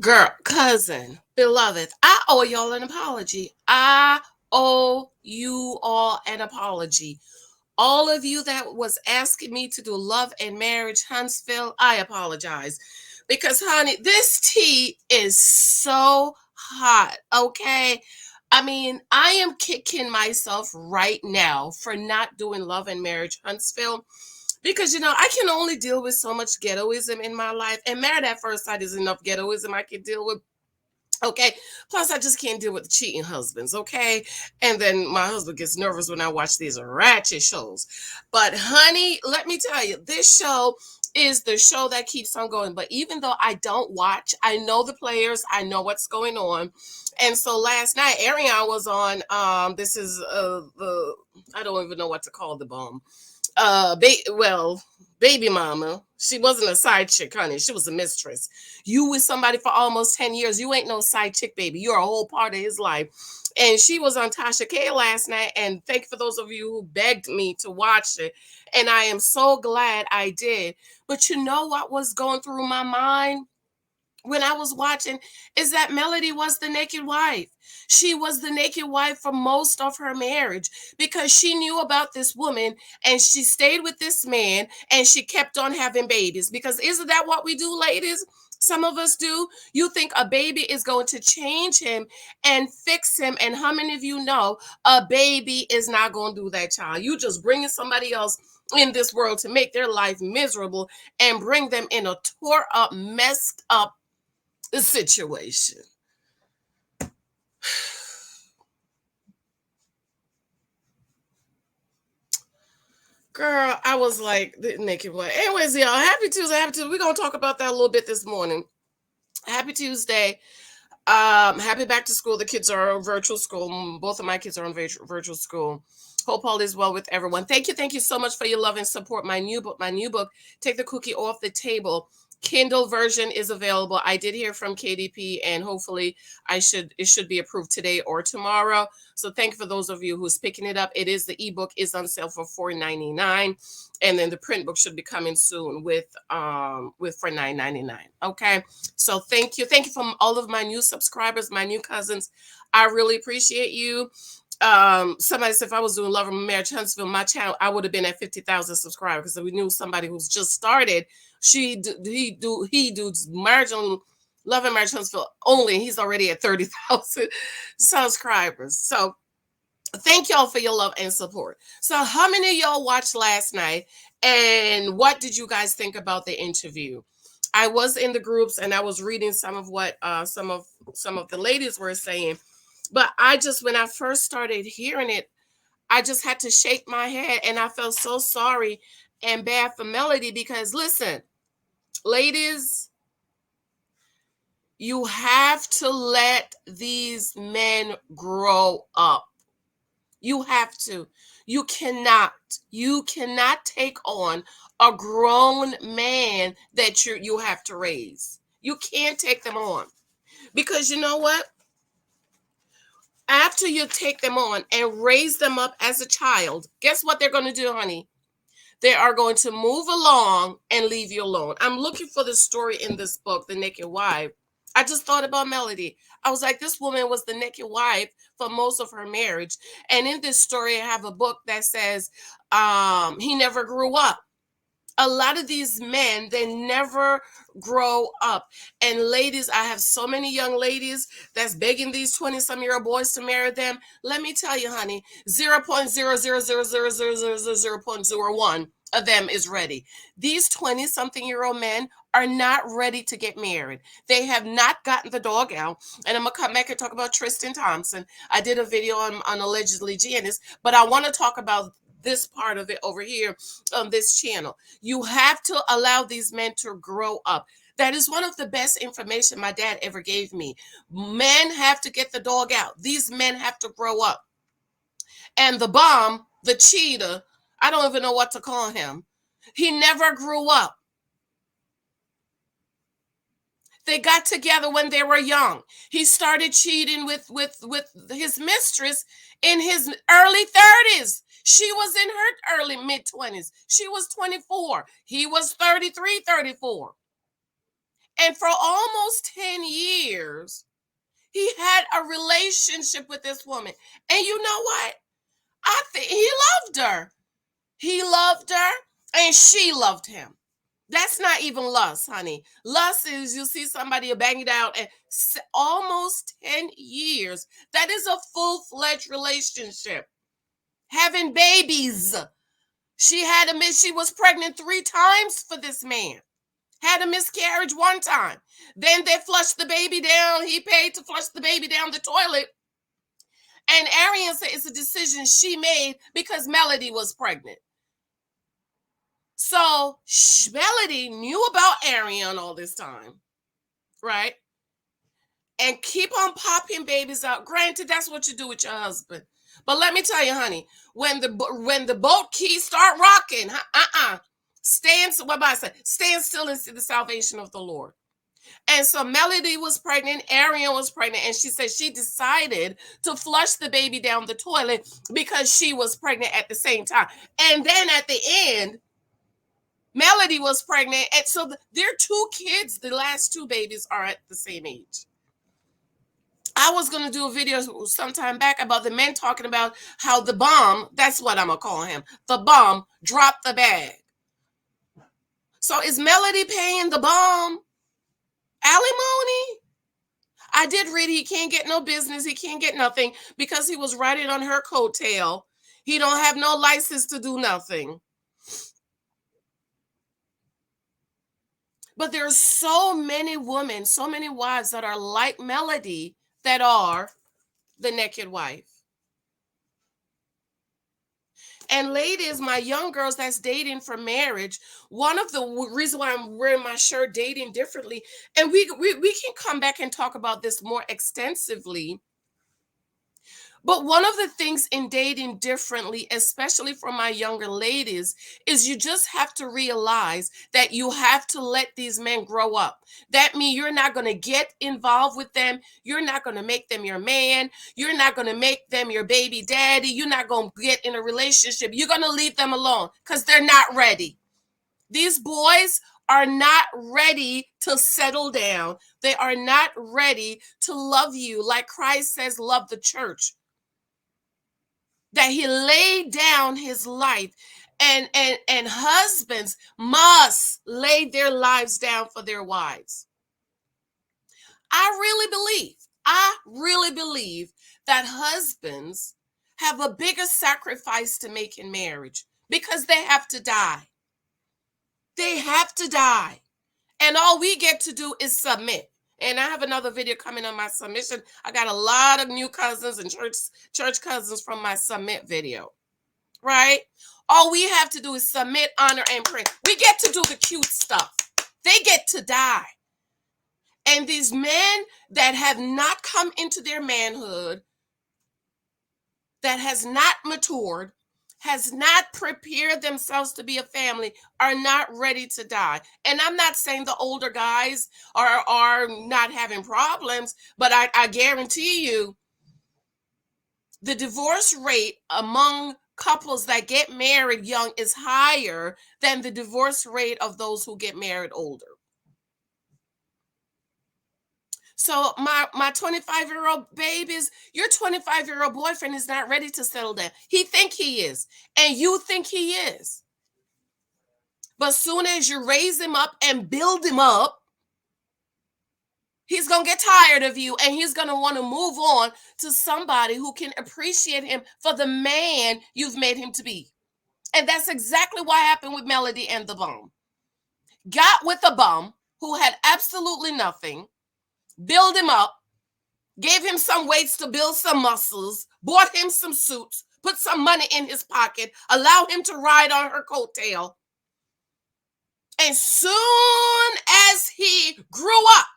Girl, cousin, beloved, I owe y'all an apology. I owe you all an apology. All of you that was asking me to do Love and Marriage Huntsville, I apologize. Because, honey, this tea is so hot, okay? I mean, I am kicking myself right now for not doing Love and Marriage Huntsville because, I can only deal with so much ghettoism in my life. And Married at First Sight is enough ghettoism I can deal with. Okay. Plus, I just can't deal with the cheating husbands. Okay. And then my husband gets nervous when I watch these ratchet shows. But, honey, let me tell you, this show is the show that keeps on going. But even though I don't watch, I know the players, I know what's going on. And so last night, Arionne was on. This is the I don't even know what to call the bomb. Baby mama. She wasn't a side chick, honey. She was a mistress. You with somebody for almost 10 years. You ain't no side chick, baby. You're a whole part of his life. And she was on Tasha K last night. And thank you for those of you who begged me to watch it. And I am so glad I did. But you know what was going through my mind when I was watching is that Melody was the naked wife. She was the naked wife for most of her marriage because she knew about this woman and she stayed with this man and she kept on having babies. Because isn't that what we do, ladies? Some of us do. You think a baby is going to change him and fix him. And how many of you know a baby is not going to do that, child? You just bringing somebody else in this world to make their life miserable and bring them in a tore up, messed up situation. Girl, I was like the naked one. Anyways, y'all, happy Tuesday. Happy Tuesday. We're gonna talk about that a little bit this morning. Happy Tuesday. Happy back to school. The kids are on virtual school. Both of my kids are on virtual school. Hope all is well with everyone. Thank you so much for your love and support. My new book, Take the Cookie Off the Table. Kindle version is available. I did hear from KDP, and hopefully, it should be approved today or tomorrow. So thank you for those of you who's picking it up. The ebook is on sale for $4.99, and then the print book should be coming soon with for $9.99. Okay, so thank you from all of my new subscribers, my new cousins. I really appreciate you. Somebody said if I was doing Love and Marriage Huntsville, my channel, I would have been at 50,000 subscribers because we knew somebody who's just started. He does marriage on Love and Marriage Huntsville only. And he's already at 30,000 subscribers. So thank y'all for your love and support. So how many of y'all watched last night, and what did you guys think about the interview? I was in the groups and I was reading some of what some of the ladies were saying. But when I first started hearing it, I just had to shake my head and I felt so sorry and bad for Melody because listen, ladies, you have to let these men grow up. You have to. You cannot take on a grown man that you have to raise. You can't take them on. Because you know what? After you take them on and raise them up as a child, guess what they're going to do, honey? They are going to move along and leave you alone. I'm looking for the story in this book, The Naked Wife. I just thought about Melody. I was like, this woman was the naked wife for most of her marriage. And in this story, I have a book that says he never grew up. A lot of these men, they never grow up. And ladies, I have so many young ladies that's begging these 20-some-year-old boys to marry them. Let me tell you, honey, 0.0000000.01 of them is ready. These 20-something-year-old men are not ready to get married. They have not gotten the dog out. And I'm going to come back and talk about Tristan Thompson. I did a video on allegedly Janice, but I want to talk about this part of it over here on this channel. You have to allow these men to grow up. That is one of the best information my dad ever gave me. Men have to get the dog out. These men have to grow up. And the bomb, the cheater, I don't even know what to call him. He never grew up. They got together when they were young. He started cheating with his mistress in his early 30s. She was in her early mid-20s. She was 24. He was 33, 34. And for almost 10 years, he had a relationship with this woman. And you know what? I think he loved her. He loved her and she loved him. That's not even lust, honey. Lust is you see somebody bang it out and almost 10 years. That is a full-fledged relationship. Having babies. She was pregnant 3 times for this man. Had a miscarriage 1 time. Then they flushed the baby down. He paid to flush the baby down the toilet. And Arionne said it's a decision she made because Melody was pregnant. So Melody knew about Arionne all this time, right? And keep on popping babies out. Granted, that's what you do with your husband. But let me tell you, honey, when the boat keys start rocking, stand still and see the salvation of the Lord. And so Melody was pregnant, Arionne was pregnant, and she said she decided to flush the baby down the toilet because she was pregnant at the same time. And then at the end, Melody was pregnant, and so their 2 kids, the last 2 babies, are at the same age. I was going to do a video sometime back about the men talking about how the bum, that's what I'm going to call him, the bum dropped the bag. So is Melody paying the bum alimony? I did read he can't get no business. He can't get nothing because he was riding on her coattail. He don't have no license to do nothing. But there are so many women, so many wives that are like Melody that are the naked wife. And ladies, my young girls that's dating for marriage, one of the reasons why I'm wearing my shirt dating differently, and we can come back and talk about this more extensively. But one of the things in dating differently, especially for my younger ladies, is you just have to realize that you have to let these men grow up. That means you're not going to get involved with them. You're not going to make them your man. You're not going to make them your baby daddy. You're not going to get in a relationship. You're going to leave them alone because they're not ready. These boys are not ready to settle down. They are not ready to love you like Christ says, love the church. That he laid down his life, and husbands must lay their lives down for their wives. I really believe that husbands have a bigger sacrifice to make in marriage because they have to die. They have to die. And all we get to do is submit. And I have another video coming on my submission. I got a lot of new cousins and church cousins from my submit video, right? All we have to do is submit, honor, and pray. We get to do the cute stuff. They get to die. And these men that have not come into their manhood, that has not matured, has not prepared themselves to be a family, are not ready to die. And I'm not saying the older guys are not having problems, but I guarantee you the divorce rate among couples that get married young is higher than the divorce rate of those who get married older. So my 25-year-old babies, your 25-year-old boyfriend is not ready to settle down. He think he is, and you think he is. But soon as you raise him up and build him up, he's going to get tired of you, and he's going to want to move on to somebody who can appreciate him for the man you've made him to be. And that's exactly what happened with Melody and the bum. Got with a bum who had absolutely nothing, build him up, gave him some weights to build some muscles, bought him some suits, put some money in his pocket, allowed him to ride on her coattail. And soon as he grew up,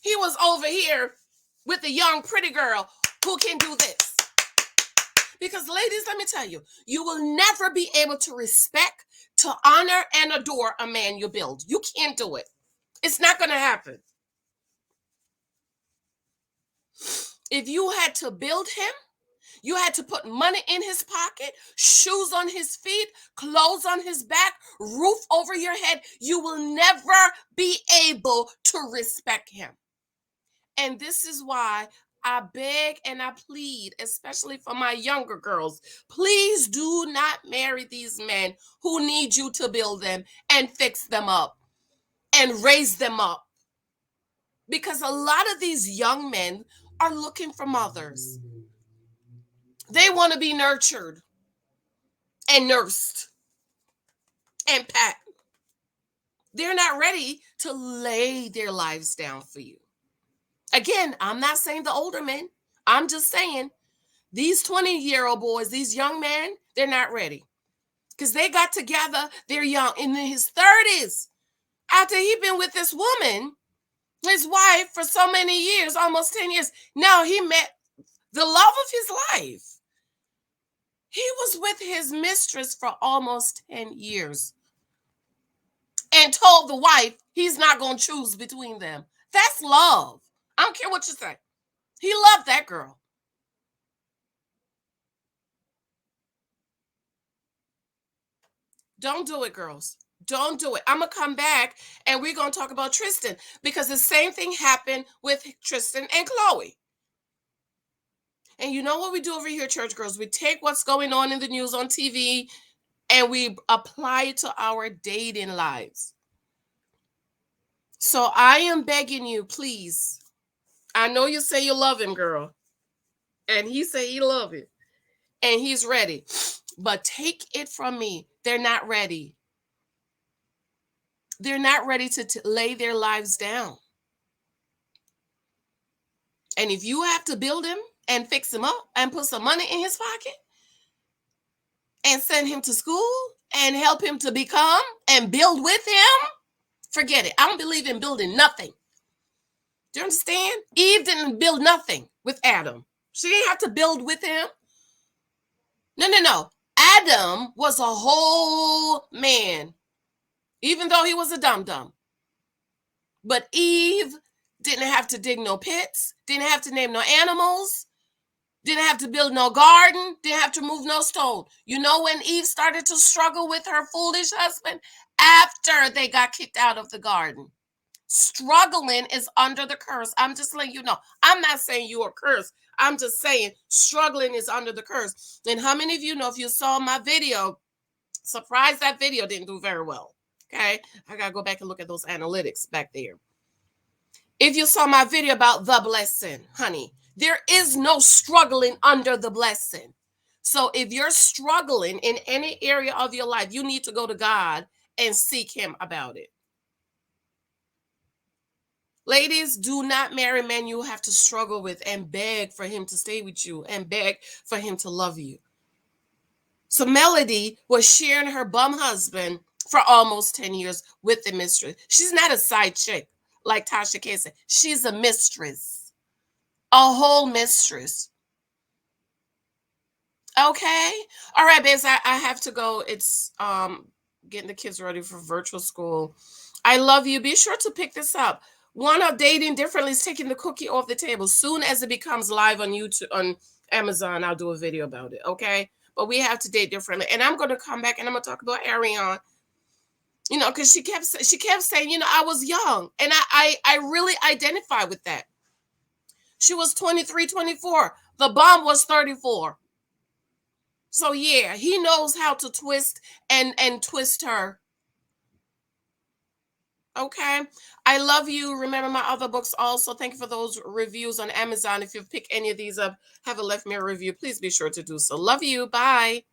he was over here with a young, pretty girl who can do this. Because ladies, let me tell you, you will never be able to respect, to honor, and adore a man you build. You can't do it. It's not going to happen. If you had to build him, You had to put money in his pocket, shoes on his feet, clothes on his back, roof over your head. You will never be able to respect him. And this is why I beg and I plead, especially for my younger girls, please do not marry these men who need you to build them and fix them up and raise them up. Because a lot of these young men are looking for mothers. They want to be nurtured and nursed and pat. They're not ready to lay their lives down for you. Again, I'm not saying the older men. I'm just saying these 20-year-old boys, these young men, they're not ready. Because they got together, they're young, in his 30s. After he'd been with this woman, his wife, for so many years, almost 10 years. Now he met the love of his life. He was with his mistress for almost 10 years and told the wife he's not going to choose between them. That's love. I don't care what you say. He loved that girl. Don't do it, girls. Don't do it. I'm going to come back and we're going to talk about Tristan, because the same thing happened with Tristan and Chloe. And you know what we do over here, church girls? We take what's going on in the news on TV and we apply it to our dating lives. So I am begging you, please. I know you say you love him, girl. And he say he love it. And he's ready. But take it from me. They're not ready. They're not ready to lay their lives down. And if you have to build him and fix him up and put some money in his pocket and send him to school and help him to become and build with him, forget it. I don't believe in building nothing. Do you understand? Eve didn't build nothing with Adam. She didn't have to build with him. No. Adam was a whole man, even though he was a dum-dum. But Eve didn't have to dig no pits, didn't have to name no animals, didn't have to build no garden, didn't have to move no stone. You know when Eve started to struggle with her foolish husband? After they got kicked out of the garden. Struggling is under the curse. I'm just letting you know. I'm not saying you are cursed. I'm just saying struggling is under the curse. And how many of you know, if you saw my video, surprised that video didn't do very well. Okay. I got to go back and look at those analytics back there. If you saw my video about the blessing, honey, there is no struggling under the blessing. So if you're struggling in any area of your life, you need to go to God and seek him about it. Ladies, do not marry men you have to struggle with and beg for him to stay with you and beg for him to love you. So Melody was sharing her bum husband for almost 10 years with the mistress. She's not a side chick like Tasha K said. She's a mistress, a whole mistress. Okay. All right, babes, I have to go. It's getting the kids ready for virtual school. I love you. Be sure to pick this up. One of Dating Differently is taking the cookie off the table. Soon as it becomes live on YouTube, on Amazon, I'll do a video about it, okay? But we have to date differently. And I'm going to come back and I'm going to talk about Arionne. You know, because she kept saying, you know, I was young. And I really identify with that. She was 23, 24. The bomb was 34. So, yeah, he knows how to twist and twist her. Okay. I love you. Remember my other books also. Thank you for those reviews on Amazon. If you've picked any of these up, haven't left me a review, please be sure to do so. Love you. Bye.